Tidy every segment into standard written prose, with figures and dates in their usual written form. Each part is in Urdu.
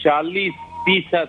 40%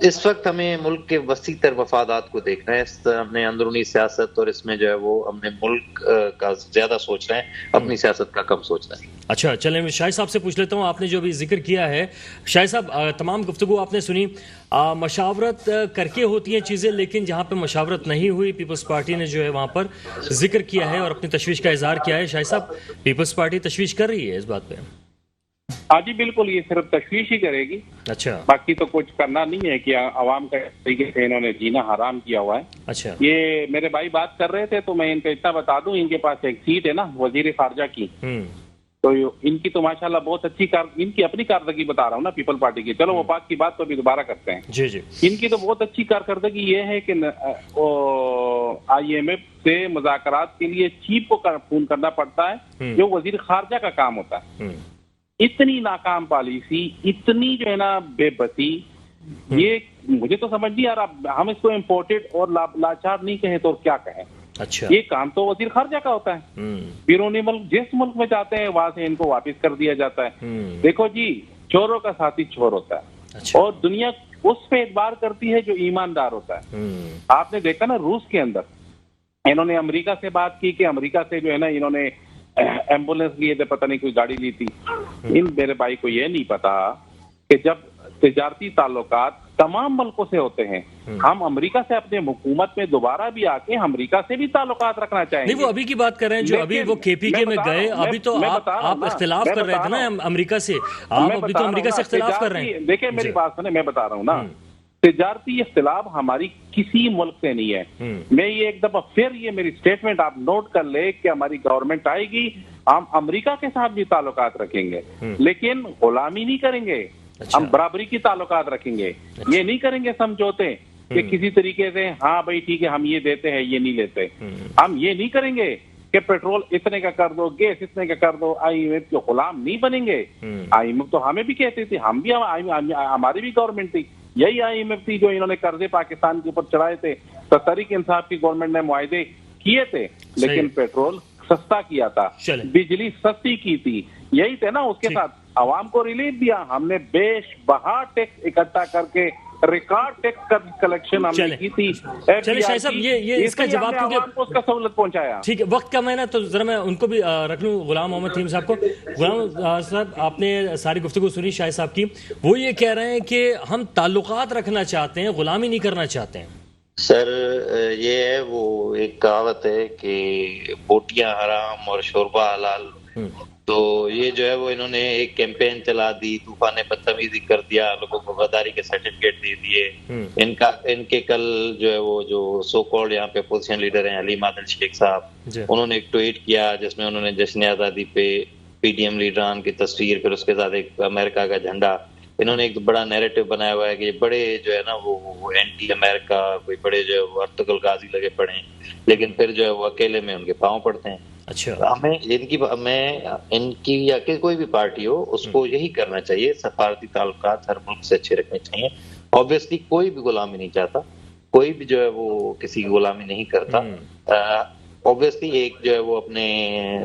اس وقت ہمیں ملک کے وسیع تر مفادات کو دیکھنا ہے، ہم نے اندرونی سیاست اور اس میں جو ہے وہ ہم نے ملک کا زیادہ سوچ رہے ہیں، اپنی سیاست کا کم سوچ رہے ہیں۔ اچھا چلیں میں شاہد صاحب سے پوچھ لیتا ہوں، آپ نے جو ابھی ذکر کیا ہے شاہد صاحب، تمام گفتگو آپ نے سنی، مشاورت کر کے ہوتی ہیں چیزیں، لیکن جہاں پہ مشاورت نہیں ہوئی پیپلز پارٹی نے جو ہے وہاں پر ذکر کیا ہے اور اپنی تشویش کا اظہار کیا ہے۔ شاہد صاحب پیپلز پارٹی تشویش کر رہی ہے اس بات پہ؟ ہاں جی بالکل، یہ صرف تشویش ہی کرے گی، اچھا باقی تو کچھ کرنا نہیں ہے کہ عوام کا اس طریقے سے انہوں نے جینا حرام کیا ہوا ہے۔ اچھا یہ میرے بھائی بات کر رہے تھے تو میں ان کو اتنا بتا دوں، ان کے پاس ایک سیٹ ہے نا وزیر خارجہ کی، تو ان کی تو ماشاءاللہ بہت اچھی ان کی اپنی کارکردگی بتا رہا ہوں نا پیپل پارٹی کی، چلو وہ بات کی بات تو ابھی دوبارہ کرتے ہیں۔ جی جی، ان کی تو بہت اچھی کارکردگی یہ ہے کہ IMF سے مذاکرات کے لیے چیف کو فون کرنا پڑتا ہے جو وزیر خارجہ کا کام ہوتا ہے۔ اتنی ناکام پالیسی، اتنی جو ہے نا بے بسی، یہ مجھے تو سمجھ نہیں آ رہا، ہم اس کو امپورٹڈ اور لاچار نہیں کہیں تو کیا کہیں۔ اچھا یہ کام تو وزیر خارجہ کا ہوتا ہے، بیرونی ملک جس ملک میں جاتے ہیں وہاں سے ان کو واپس کر دیا جاتا ہے۔ دیکھو جی، چوروں کا ساتھی چور ہوتا ہے اور دنیا اس پہ اعتبار کرتی ہے جو ایماندار ہوتا ہے۔ آپ نے دیکھا نا روس کے اندر انہوں نے امریکہ سے بات کی کہ امریکہ سے جو ہے نا انہوں نے ایمبولینس لیے تھے، پتہ نہیں کوئی گاڑی لی تھی۔ میرے بھائی کو یہ نہیں پتا کہ جب تجارتی تعلقات تمام ملکوں سے ہوتے ہیں، ہم امریکہ سے اپنے حکومت میں دوبارہ بھی آ کے امریکہ سے بھی تعلقات رکھنا چاہیں گے۔ نہیں، وہ ابھی کی بات کر رہے ہیں جو ابھی وہ KPK میں گئے، ابھی تو آپ اختلاف کر رہے تھے نا امریکہ سے، آپ ابھی تو امریکہ سے اختلاف کر رہے ہیں۔ دیکھیں میری بات سنیں، میں بتا رہا ہوں نا، تجارتی اختلاف ہماری کسی ملک سے نہیں ہے۔ میں یہ ایک دفعہ پھر یہ میری سٹیٹمنٹ آپ نوٹ کر لیں کہ ہماری گورنمنٹ آئے گی، ہم امریکہ کے ساتھ بھی تعلقات رکھیں گے لیکن غلامی نہیں کریں گے، ہم برابری کی تعلقات رکھیں گے۔ یہ نہیں کریں گے سمجھوتے کہ کسی طریقے سے ہاں بھائی ٹھیک ہے ہم یہ دیتے ہیں یہ نہیں لیتے۔ ہم یہ نہیں کریں گے کہ پیٹرول اتنے کا کر دو، گیس اتنے کا کر دو۔ IMF کے غلام نہیں بنیں گے۔ IMF تو ہمیں بھی کہتی تھی، ہم بھی ہماری بھی گورنمنٹ تھی، یہی IMF تھی جو انہوں نے قرضے پاکستان کے اوپر چڑھائے تھے۔ تحریک انصاف کی گورنمنٹ نے معاہدے کیے تھے لیکن پیٹرول سستا کیا تھا، بجلی سستی کی تھی، یہی تھے نا۔ اس کے ساتھ عوام کو ریلیف دیا، ہم نے بیش بہا ٹیکس اکٹھا کر کے ریکارڈ ٹیکس کلیکشن ہم نے کی تھی۔ چلے شاہ صاحب یہ اس کا جواب کیونکہ اس کا سہولت پہنچایا۔ ٹھیک ہے، وقت کم ہے نا تو ذرا میں ان کو بھی رکھ لوں، غلام محمد تھیم صاحب کو۔ غلام صاحب، آپ نے ساری گفتگو سنی شاہد صاحب کی، وہ یہ کہہ رہے ہیں کہ ہم تعلقات رکھنا چاہتے ہیں، غلامی نہیں کرنا چاہتے ہیں۔ سر یہ ہے، وہ ایک کہاوت ہے کہ بوٹیاں حرام اور شوربہ حلال، تو یہ جو ہے وہ انہوں نے ایک کیمپین چلا دی، طوفان بدتمیزی کر دیا، لوگوں کو غداری کے سرٹیفکیٹ دے دیے۔ ان کے کل جو ہے وہ جو سو کالڈ یہاں پہ اپوزیشن لیڈر ہیں علیم عادل شیخ صاحب، انہوں نے ایک ٹویٹ کیا جس میں انہوں نے جشن آزادی پہ PDM لیڈران کی تصویر، پھر اس کے ساتھ ایک امریکہ کا جھنڈا، انہوں نے ایک بڑا نیریٹو بنایا ہوا ہے کہ یہ بڑے جو ہے نا وہ اینٹی امریکہ، کوئی بڑے جو ہے وہ ارطغرل غازی لگے پڑے ہیں، لیکن پھر جو ہے وہ اکیلے میں ان کے پاؤں پڑتے ہیں۔ اچھا، ہمیں ان کی یا کہ کوئی بھی پارٹی ہو، اس کو یہی کرنا چاہیے، سفارتی تعلقات ہر ملک سے اچھے رکھنے چاہیے۔ obviously کوئی بھی غلامی نہیں چاہتا، کوئی بھی جو ہے وہ کسی کی غلامی نہیں کرتا۔ obviously ایک جو ہے وہ اپنے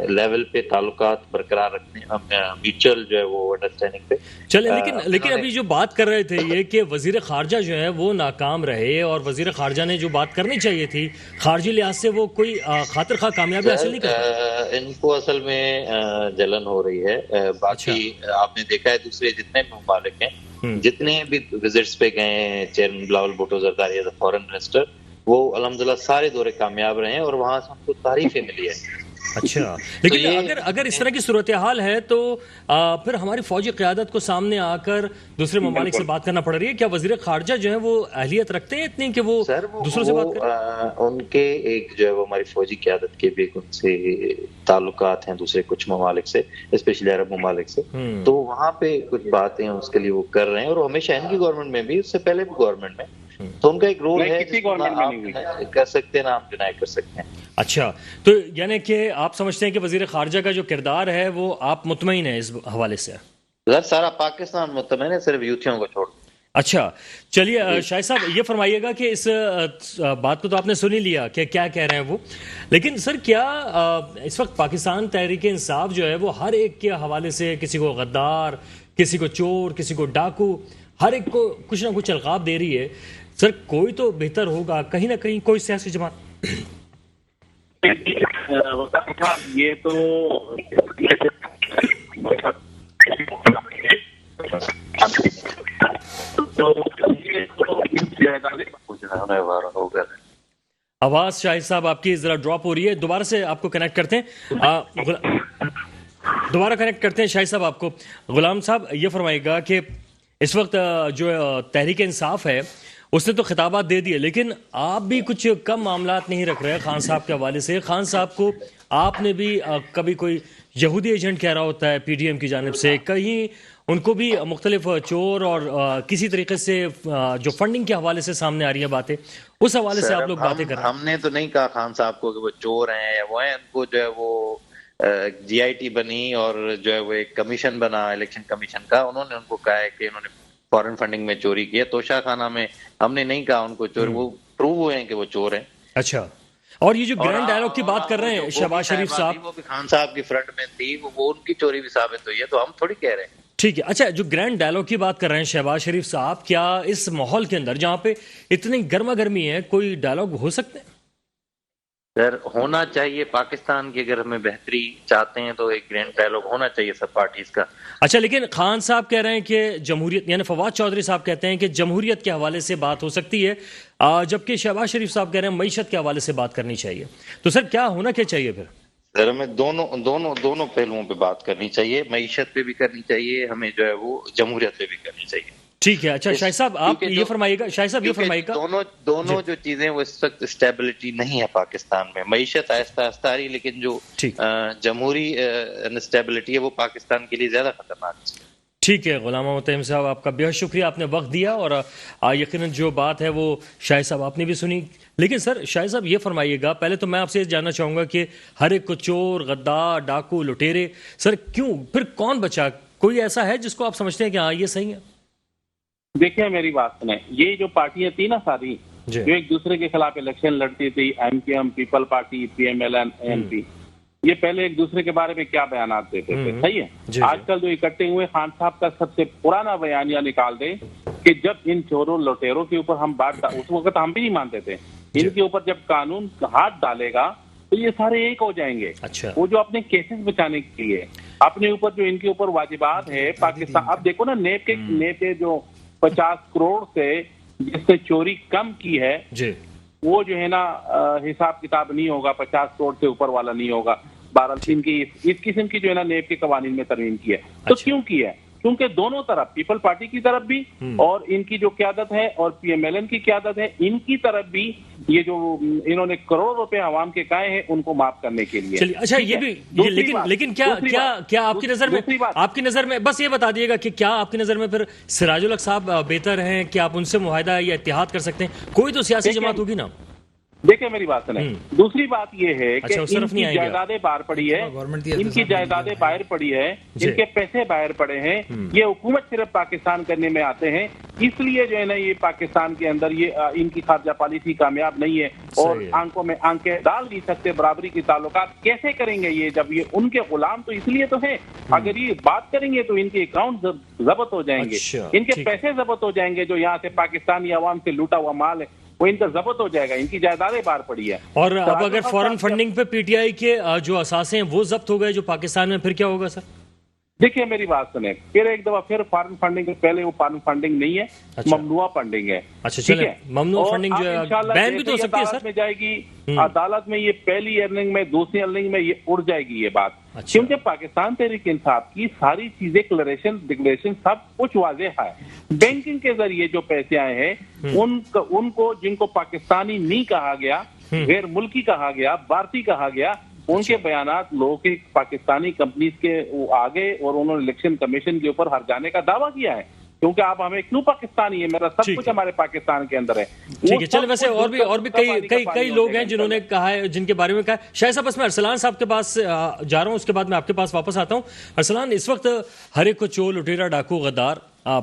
لیول پہ تعلقات برقرار رکھنے، میوچل جو ہے وہ انڈرسٹینڈنگ پہ چلے۔ لیکن ابھی جو بات کر رہے تھے یہ کہ وزیر خارجہ جو ہے وہ ناکام رہے، اور وزیر خارجہ نے جو بات کرنی چاہیے تھی خارجی لحاظ سے وہ کوئی خاطر خواہ کامیابی حاصل نہیں کر۔ ان کو اصل میں جلن ہو رہی ہے۔ باقی آپ نے دیکھا ہے دوسرے جتنے بھی ممالک ہیں، جتنے بھی وزٹس پہ گئے ہیں، chairman Bilawal Bhutto Zardari as a foreign minister, وہ الحمدللہ سارے دورے کامیاب رہے ہیں اور وہاں سے ہم کو تعریفیں ملی ہے۔ اچھا، لیکن اگر اس طرح کی صورتحال ہے تو پھر ہماری فوجی قیادت کو سامنے آ کر دوسرے ممالک سے بات کرنا پڑ رہی ہے۔ کیا وزیر خارجہ جو ہے وہ اہلیت رکھتے ہیں اتنی کہ وہ دوسروں سے بات کریں؟ ان کے ایک جو ہے وہ ہماری فوجی قیادت کے بھی ان سے تعلقات ہیں دوسرے کچھ ممالک سے، اسپیشلی عرب ممالک سے، تو وہاں پہ کچھ باتیں اس کے لیے وہ کر رہے ہیں، اور ہمیشہ ان کی گورنمنٹ میں بھی، اس سے پہلے بھی گورنمنٹ میں، تو ان کا ایک رول ہے کر سکتے ہیں نا آپ ڈینائی کر سکتے ہیں۔ اچھا، تو یعنی کہ آپ سمجھتے ہیں کہ وزیر خارجہ کا جو کردار ہے وہ آپ مطمئن ہیں اس حوالے سے؟ سارا پاکستان مطمئن ہے، صرف یوتھیوں کو چھوڑ۔ اچھا چلیے شاہد صاحب یہ فرمائیے گا کہ اس بات کو تو آپ نے سن ہی لیا کہ کیا کہہ رہے ہیں وہ، لیکن سر کیا اس وقت پاکستان تحریک انصاف جو ہے وہ ہر ایک کے حوالے سے کسی کو غدار، کسی کو چور، کسی کو ڈاکو، ہر ایک کو کچھ نہ کچھ القاب دے رہی ہے. سر کوئی تو بہتر ہوگا, کہیں نہ کہیں کوئی سیاسی جماعت. یہ تو آواز شاہد صاحب آپ کی ذرا ڈراپ ہو رہی ہے, دوبارہ سے آپ کو کنیکٹ کرتے ہیں. دوبارہ کنیکٹ کرتے ہیں شاہد صاحب آپ کو. غلام صاحب یہ فرمائے گا کہ اس وقت جو تحریک انصاف ہے اس نے تو خطابات دے دیے, لیکن آپ بھی کچھ کم معاملات نہیں رکھ رہے خان صاحب کے حوالے سے. خان صاحب کو آپ نے بھی کبھی کوئی یہودی ایجنٹ کہہ رہا ہوتا ہے پی ڈی ایم کی جانب سے, کہیں ان کو بھی مختلف چور اور کسی طریقے سے جو فنڈنگ کے حوالے سے سامنے آ رہی ہیں باتیں, اس حوالے سے آپ لوگ باتیں کر رہے ہیں. ہم نے تو نہیں کہا خان صاحب کو کہ وہ چور ہیں یا وہ ہیں. ان کو جو ہے وہ جی آئی ٹی بنی اور جو ہے وہ ایک کمیشن بنا الیکشن کمیشن کا, انہوں نے ان کو کہا ہے کہ انہوں نے فارن فنڈنگ میں چوری کی ہے. توشہ خانہ میں ہم نے نہیں کہا ان کو چور, وہ پروو ہوئے ہیں کہ وہ چور ہیں. اچھا, اور یہ جو گرینڈ ڈائلاگ کی بات کر رہے ہیں شہباز شریف صاحب, وہ بھی خان صاحب کی فرنٹ میں تھی, وہ ان کی چوری بھی ثابت ہوئی ہے, تو ہم تھوڑی کہہ رہے ہیں. ٹھیک ہے. اچھا, جو گرینڈ ڈائلاگ کی بات کر رہے ہیں شہباز شریف صاحب, کیا اس ماحول کے اندر جہاں پہ اتنی گرما گرمی ہے کوئی ڈائلاگ ہو سکتے ہیں؟ سر ہونا چاہیے. پاکستان کی اگر ہمیں بہتری چاہتے ہیں تو ایک گرینڈ ڈائلاگ ہونا چاہیے سب پارٹیز کا. اچھا, لیکن خان صاحب کہہ رہے ہیں کہ جمہوریت, یعنی فواد چودھری صاحب کہتے ہیں کہ جمہوریت کے حوالے سے بات ہو سکتی ہے, جبکہ شہباز شریف صاحب کہہ رہے ہیں معیشت کے حوالے سے بات کرنی چاہیے. تو سر کیا ہونا کیا چاہیے پھر؟ سر ہمیں دونوں پہلوؤں پہ بات کرنی چاہیے. معیشت پہ بھی کرنی چاہیے, ہمیں جو ہے وہ جمہوریت پہ بھی کرنی چاہیے. ٹھیک ہے. اچھا شاہد صاحب آپ یہ فرمائیے گا, شاہد صاحب یہ فرمائیے گا, دونوں جو چیزیں وہ اس وقت اسٹیبلٹی نہیں ہے پاکستان میں. معیشت آہستہ آہستہ آ رہی, لیکن جو جمہوری انسٹیبلٹی ہے وہ پاکستان کے لیے زیادہ خطرناک ہے. ٹھیک ہے. غلام متیم صاحب آپ کا بہت شکریہ, آپ نے وقت دیا, اور یقیناً جو بات ہے وہ شاہد صاحب آپ نے بھی سنی. لیکن سر شاہد صاحب یہ فرمائیے گا, پہلے تو میں آپ سے جاننا چاہوں گا کہ ہر ایک کو چور, غدار, ڈاکو, لٹیرے, سر کیوں, پھر کون بچا؟ کوئی ایسا ہے جس کو آپ سمجھتے ہیں کہ ہاں یہ صحیح ہے؟ دیکھیں میری بات سنیں, یہ جو پارٹیاں تھی نا ساری, جو ایک دوسرے کے خلاف الیکشن لڑتی تھی, M Q M, people party, P M L N P, یہ پہلے ایک دوسرے کے بارے میں کیا بیانات دیتے تھے, صحیح ہے. آج کل جو اکٹھے ہوئے, خان صاحب کا سب سے پرانا بیانیہ نکال دے کہ جب ان چوروں لٹیروں کے اوپر ہم بات, اس وقت ہم بھی نہیں مانتے تھے, ان کے اوپر جب قانون ہاتھ ڈالے گا تو یہ سارے ایک ہو جائیں گے. وہ جو اپنے کیسز بچانے کے لیے اپنے اوپر جو ان کے اوپر واجبات ہے پاکستان, اب دیکھو نا نیب کے جو 50 کروڑ سے جس نے چوری کم کی ہے, وہ جو ہے نا حساب کتاب نہیں ہوگا, 50 کروڑ سے اوپر والا نہیں ہوگا. 12 کی اس قسم کی جو ہے نا نیب کے قوانین میں ترمیم کی ہے. تو کیوں کی ہے؟ کیونکہ دونوں طرف, پیپل پارٹی کی طرف بھی اور ان کی جو قیادت ہے, اور پی ایم ایل این کی قیادت ہے, ان کی طرف بھی یہ جو انہوں نے کروڑوں روپے عوام کے کہے ہیں ان کو معاف کرنے کے لیے. اچھا, یہ بھی لیکن کیا آپ کی نظر میں بس یہ بتا دیے گا کہ کیا آپ کی نظر میں پھر سراج الحق صاحب بہتر ہیں, کہ آپ ان سے معاہدہ یا اتحاد کر سکتے ہیں؟ کوئی تو سیاسی جماعت ہوگی نا. دیکھیں میری بات سنیں, دوسری بات یہ ہے کہ ان کی جائیدادیں باہر پڑی ہے, ان کی جائیدادیں باہر پڑی ہے, ان کے پیسے باہر پڑے ہیں, یہ حکومت صرف پاکستان کرنے میں آتے ہیں, اس لیے جو ہے نا یہ پاکستان کے اندر یہ ان کی خارجہ پالیسی کامیاب نہیں ہے, اور آنکھوں میں آنکھیں ڈال نہیں سکتے. برابری کی تعلقات کیسے کریں گے یہ, جب یہ ان کے غلام تو اس لیے تو ہیں, اگر یہ بات کریں گے تو ان کے اکاؤنٹ ضبط ہو جائیں گے, ان کے پیسے ضبط ہو جائیں گے, جو یہاں سے پاکستانی عوام سے لوٹا ہوا مال ہے وہ ان کا ضبط ہو جائے گا, ان کی جائیدادیں باہر پڑی ہے. اور اب اگر فورن فنڈنگ پہ پی ٹی آئی کے جو اثاثے ہیں وہ ضبط ہو گئے جو پاکستان میں, پھر کیا ہوگا سر؟ دیکھیے میری بات سنیں, پھر ایک دفعہ پھر فارن فنڈنگ, پہلے وہ فارن فنڈنگ نہیں ہے, ممنوع فنڈنگ ہے. اچھا چلیں, ممنوع فنڈنگ جو ہے بین بھی تو ہو سکتی ہے سر. میں جائے گی عدالت میں, یہ پہلی ارننگ میں, دوسری ارننگ میں یہ اڑ جائے گی یہ بات, کیونکہ پاکستان تحریک انصاف کی ساری چیزیں ڈکلیریشن سب کچھ واضح ہے. بینکنگ کے ذریعے جو پیسے آئے ہیں ان کو, جن کو پاکستانی نہیں کہا گیا, غیر ملکی کہا گیا, بھارتی کہا گیا, ان کے بیانات لوگوں کی پاکستانی کمپنیز کے آگے, اور انہوں نے الیکشن کمیشن کے اوپر ہر جانے کا دعویٰ کیا ہے, کیونکہ آپ ہمیں کیوں پاکستانی ہے, میرا سب کچھ ہمارے پاکستان کے اندر ہے. ٹھیک ہے, چلے ویسے اور بھی کئی لوگ ہیں جنہوں نے کہا ہے, جن کے بارے میں کہا ہے. شاہد صاحب بس میں ارسلان صاحب کے پاس جا رہا ہوں, اس کے بعد میں آپ کے پاس واپس آتا ہوں. ارسلان, اس وقت ہر ایک کو چور, لٹیرا, ڈاکو, غدار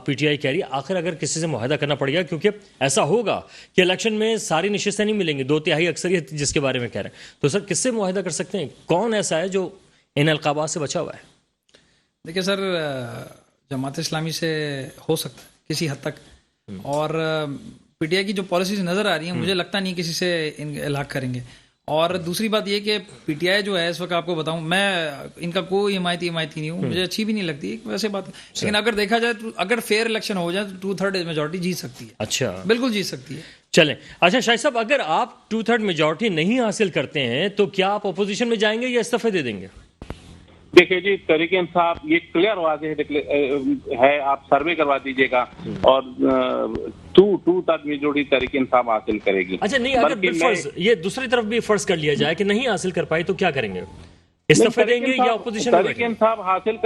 پی ٹی آئی کہہ رہی ہے, آخر اگر کسی سے معاہدہ کرنا پڑ گیا, کیونکہ ایسا ہوگا کہ الیکشن میں ساری نشستیں نہیں ملیں گی, 2/3 اکثریت جس کے بارے میں کہہ رہے ہیں, تو سر کس سے معاہدہ کر سکتے ہیں؟ کون ایسا ہے جو ان القابات سے بچا ہوا ہے؟ دیکھیے سر, جماعت اسلامی سے ہو سکتا ہے, کسی حد تک. اور پی ٹی آئی کی جو پالیسیز نظر آ رہی ہیں مجھے لگتا نہیں کسی سے الحاق کریں گے. اور دوسری بات یہ کہ پی ٹی آئی جو ہے اس وقت آپ کو بتاؤں میں ان کا کوئی حمایتی نہیں ہوں, مجھے اچھی بھی نہیں لگتی ویسے بات, لیکن اگر دیکھا جائے تو اگر فیئر الیکشن ہو جائے تو 2/3 میجورٹی جیت سکتی ہے. اچھا, بالکل جیت سکتی ہے. چلیں. اچھا شاہد صاحب, اگر آپ 2/3 میجورٹی نہیں حاصل کرتے ہیں تو کیا آپ اپوزیشن میں جائیں گے یا استعفے دے دیں گے؟ دیکھیے جی, تحریک انصاف یہ کلیئر واضح ہے, آپ سروے کروا دیجیے گا, اور 2 تک میجورٹی تحریک انصاف حاصل کرے گی. اچھا نہیں, اگر بالفرض یہ دوسری طرف بھی فرض کر لیا جائے کہ نہیں حاصل کر پائی تو کیا کریں گے؟ استعفے دیں گے یا اپوزیشن میں تحریک انصاف حاصل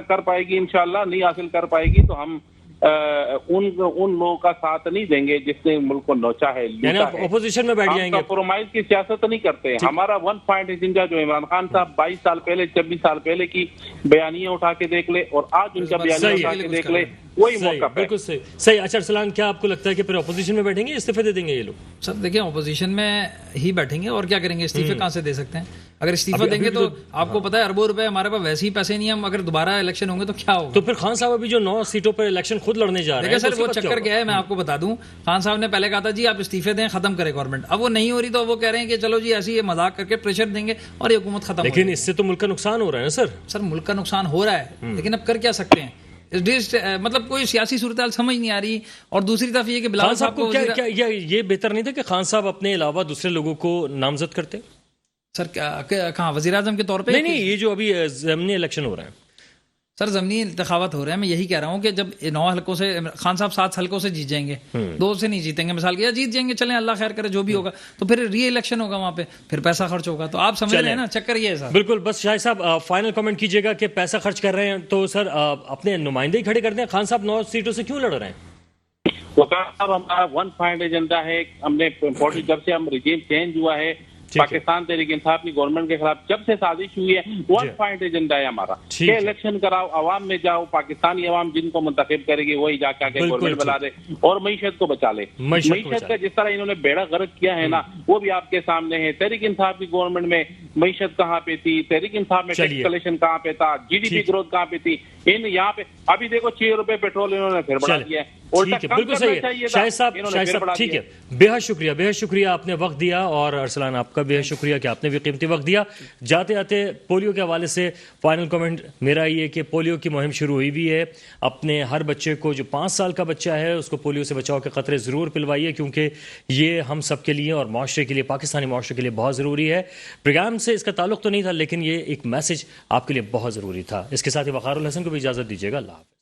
کر پائے گی انشاءاللہ, نہیں حاصل کر پائے گی تو ہم ان لوگوں کا ساتھ نہیں دیں گے جس نے ملک کو نوچا ہے, یعنی آپ اپوزیشن میں بیٹھ جائیں گے. کمپرومائز کی سیاست نہیں کرتے. ہمارا 1 پوائنٹ ایجنڈا جو عمران خان صاحب 22 سال پہلے 26 سال پہلے کی بیانیاں اٹھا کے دیکھ لے اور آج ان کا بیانیاں اٹھا کے دیکھ لے, وہی موقع ہے. بالکل صحیح. اچھا ارسلان, کیا آپ کو لگتا ہے کہ پھر اپوزیشن میں بیٹھیں گے, استعفے دے دیں گے یہ لوگ؟ سر دیکھیں اپوزیشن میں ہی بیٹھیں گے اور کیا کریں گے, استعفے کہاں سے دے سکتے ہیں؟ اگر استعفا دیں گے تو آپ کو پتا ہے اربوں روپے ہمارے پاس ویسے ہی پیسے نہیں ہیں, ہم اگر دوبارہ الیکشن ہوں گے تو کیا ہوگا؟ تو پھر خان صاحب ابھی جو 9 سیٹوں پر الیکشن خود لڑنے جا رہے ہیں, سر وہ چکر کیا ہے میں آپ کو بتا دوں. خان صاحب نے پہلے کہا تھا جی آپ استعفے دیں, ختم کرے گورنمنٹ. اب وہ نہیں ہو رہی تو وہ کہہ رہے ہیں کہ چلو جی ایسی یہ مذاق کر کے پریشر دیں گے اور یہ حکومت ختم. لیکن اس سے تو ملک کا نقصان ہو رہا ہے نا سر. سر ملک کا نقصان ہو رہا ہے لیکن اب کر کیا سکتے ہیں, مطلب کوئی سیاسی صورتحال سمجھ نہیں آ رہی. اور دوسری طرف یہ کہ بلال صاحب کو یہ بہتر نہیں تھا کہ خان صاحب اپنے علاوہ دوسرے لوگوں کو نامزد کرتے؟ سر کہاں وزیر اعظم کے طور پہ؟ نہیں, یہ جو ابھی ضمنی الیکشن ہو رہا ہے سر, ضمنی انتخابات ہو رہے ہیں. میں یہی کہہ رہا ہوں کہ جب 9 حلقوں سے خان صاحب 7 حلقوں سے جیت جائیں گے, 2 سے نہیں جیتیں گے مثال کے, یا جیت جائیں گے چلیں اللہ خیر کرے جو بھی ہوگا, تو پھر ری الیکشن ہوگا وہاں پہ, پھر پیسہ خرچ ہوگا. تو آپ سمجھ رہے ہیں نا چکر یہ ہے سر. بالکل. بس شاہد صاحب فائنل کمنٹ کیجیے گا کہ پیسہ خرچ کر رہے ہیں تو سر اپنے نمائندے ہی کھڑے کر دیں. خان صاحب 9 سیٹوں سے کیوں لڑ رہے ہیں؟ صاحب ہمارا 1 پوائنٹ ایجنڈا ہے. ہم نے جب سے ہم رجیم چینج ہوا ہے پاکستان تحریک انصاف کی گورنمنٹ کے خلاف جب سے سازش ہوئی ہے 1 پوائنٹ ایجنڈا ہے ہمارا کہ الیکشن کراؤ, عوام میں جاؤ, پاکستانی عوام جن کو منتخب کرے گی وہی جا کے گورنمنٹ بنا دے اور معیشت کو بچا لے. معیشت کا جس طرح انہوں نے بیڑا غرق کیا ہے نا وہ بھی آپ کے سامنے ہے. تحریک انصاف کی گورنمنٹ میں معیشت کہاں پہ تھی, تحریک انصاف میں ٹیکس کلیکشن کہاں پہ تھا, جی ڈی پی گروتھ کہاں پہ تھی, ان یہاں پہ ابھی دیکھو 6 روپے پیٹرول انہوں نے پھر بڑھا دیا ہے. بالکل صحیح ہے شاہد صاحب, ٹھیک ہے, بے حد شکریہ آپ نے وقت دیا, اور ارسلان آپ کا بے حد شکریہ کہ آپ نے بھی قیمتی وقت دیا. جاتے آتے پولیو کے حوالے سے فائنل کمنٹ میرا یہ کہ پولیو کی مہم شروع ہوئی بھی ہے. اپنے ہر بچے کو جو 5 سال کا بچہ ہے اس کو پولیو سے بچاؤ کے قطرے ضرور پلوائیے, کیونکہ یہ ہم سب کے لیے اور معاشرے کے لیے, پاکستانی معاشرے کے لیے بہت ضروری ہے. پروگرام سے اس کا تعلق تو نہیں تھا لیکن یہ ایک میسج آپ کے لیے بہت ضروری تھا. اس کے ساتھ ہی وقار الحسن کو بھی اجازت دیجیے گا. اللہ حافظ.